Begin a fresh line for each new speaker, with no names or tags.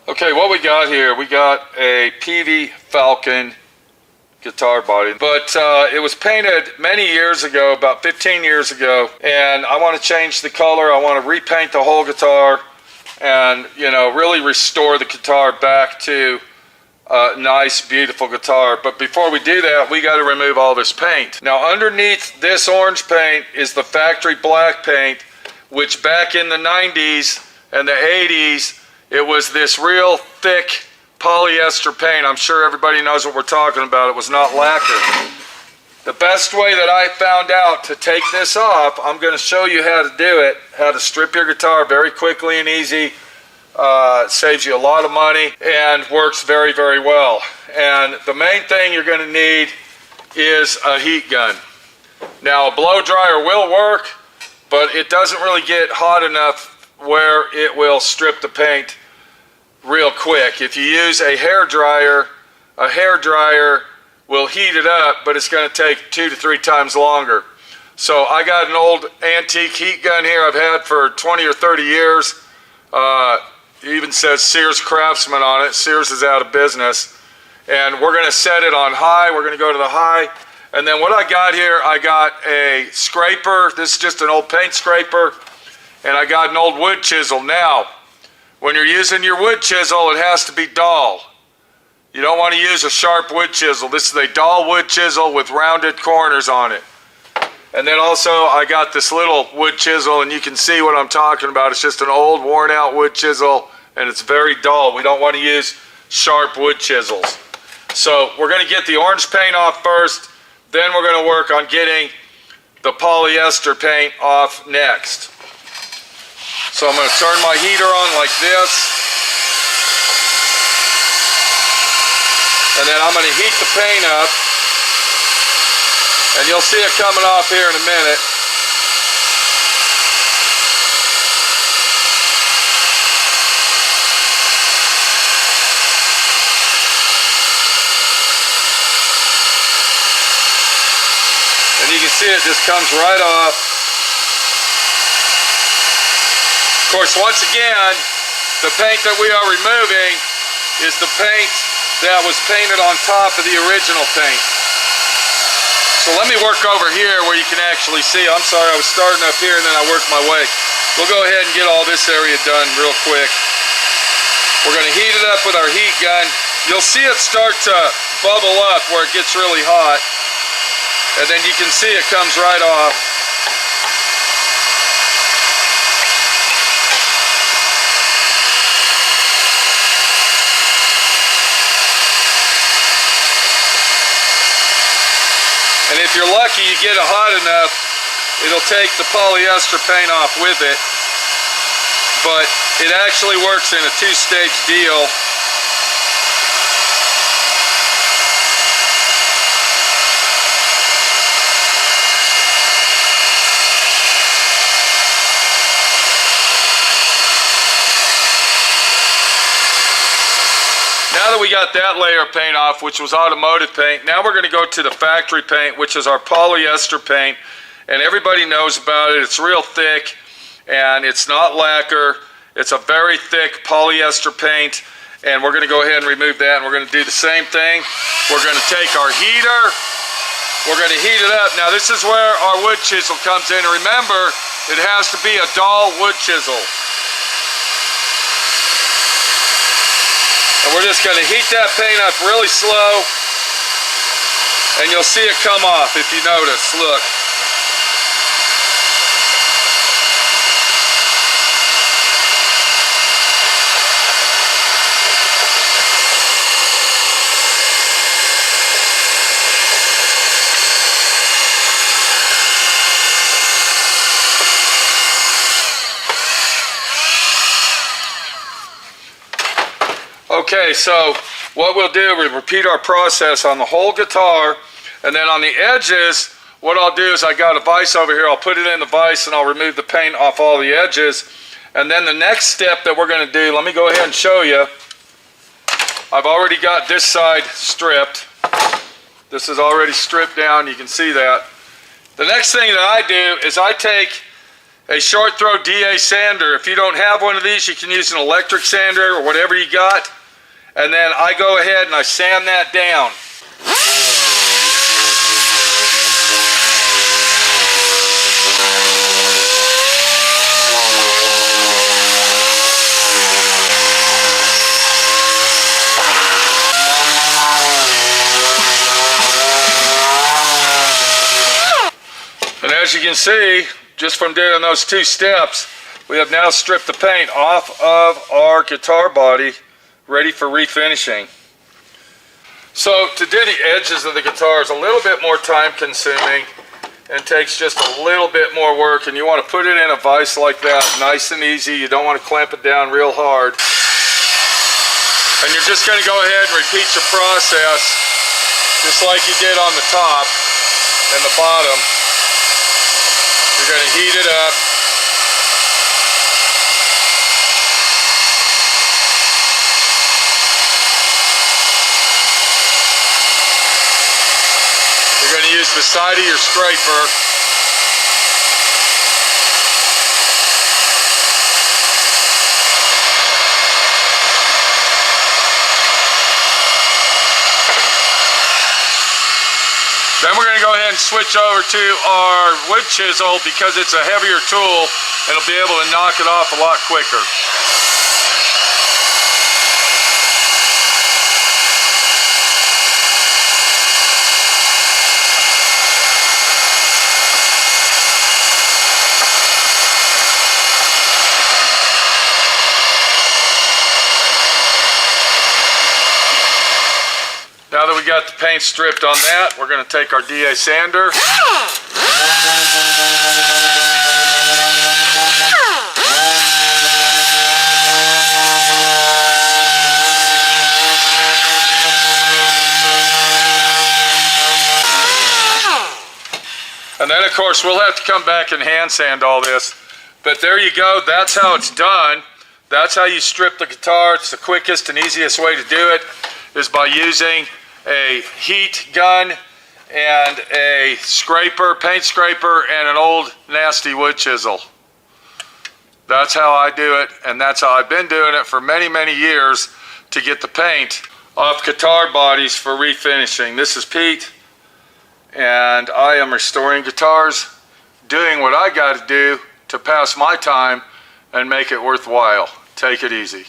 Okay, what we got here, we got a Peavey Falcon guitar body, but it was painted many years ago, about 15 years ago, and I want to change the color. I want to repaint the whole guitar and, you know, really restore the guitar back to a nice, beautiful guitar. But before we do that, we got to remove all this paint. Now, underneath this orange paint is the factory black paint, which back in the 90s and the 80s, it was this real thick polyester paint. I'm sure everybody knows what we're talking about. It was not lacquer. The best way that I found out to take this off, I'm going to show you how to do it, how to strip your guitar very quickly and easy. Saves you a lot of money and works very, very well. And the main thing you're going to need is a heat gun. Now, a blow dryer will work, but it doesn't really get hot enough where it will strip the paint real quick. If you use a hair dryer will heat it up, but it's going to take 2 to 3 times longer. So I got an old antique heat gun here I've had for 20 or 30 years. It even says Sears Craftsman on it. Sears is out of business. And we're going to set it on high. We're going to go to the high. And then what I got here, I got a scraper. This is just an old paint scraper. And I got an old wood chisel. Now, when you're using your wood chisel, it has to be dull. You don't want to use a sharp wood chisel. This is a dull wood chisel with rounded corners on it. And then also, I got this little wood chisel, and you can see what I'm talking about. It's just an old, worn-out wood chisel, and it's very dull. We don't want to use sharp wood chisels. So we're going to get the orange paint off first. Then we're going to work on getting the polyester paint off next. So I'm going to turn my heater on like this. And then I'm going to heat the paint up. And you'll see it coming off here in a minute. And you can see it just comes right off. Of course, once again, the paint that we are removing is the paint that was painted on top of the original paint. So let me work over here where you can actually see. I'm sorry, I was starting up here and then I worked my way. We'll go ahead and get all this area done real quick. We're going to heat it up with our heat gun. You'll see it start to bubble up where it gets really hot. And then you can see it comes right off. And if you're lucky, you get it hot enough, it'll take the polyester paint off with it. But it actually works in a 2-stage deal. Now that we got that layer of paint off, which was automotive paint, now we're going to go to the factory paint, which is our polyester paint. And everybody knows about it. It's real thick, and it's not lacquer. It's a very thick polyester paint. And we're going to go ahead and remove that, and we're going to do the same thing. We're going to take our heater. We're going to heat it up. Now, this is where our wood chisel comes in. And remember, it has to be a dull wood chisel. And we're just going to heat that paint up really slow, and you'll see it come off if you notice. Look. Okay, so what we'll do, we repeat our process on the whole guitar, and then on the edges, what I'll do is I got a vise over here, I'll put it in the vise and I'll remove the paint off all the edges. And then the next step that we're going to do, let me go ahead and show you. I've already got this side stripped. This is already stripped down, you can see that. The next thing that I do is I take a short throw DA sander. If you don't have one of these, you can use an electric sander or whatever you got. And then I go ahead and I sand that down. And as you can see, just from doing those 2 steps, we have now stripped the paint off of our guitar body, ready for refinishing. So to do the edges of the guitar is a little bit more time consuming and takes just a little bit more work, and you want to put it in a vise like that, nice and easy. You don't want to clamp it down real hard. And you're just going to go ahead and repeat your process just like you did on the top and the bottom. You're going to heat it up. You're going to use the side of your scraper. Then we're going to go ahead and switch over to our wood chisel because it's a heavier tool and it'll be able to knock it off a lot quicker. Now that we got the paint stripped on that, we're going to take our DA sander. And then of course we'll have to come back and hand sand all this. But there you go, that's how it's done. That's how you strip the guitar. It's the quickest and easiest way to do it, is by using a heat gun and a scraper, paint scraper, and an old nasty wood chisel. That's how I do it, and that's how I've been doing it for many, many years to get the paint off guitar bodies for refinishing. This is Pete, and I am restoring guitars, doing what I got to do to pass my time and make it worthwhile. Take it easy.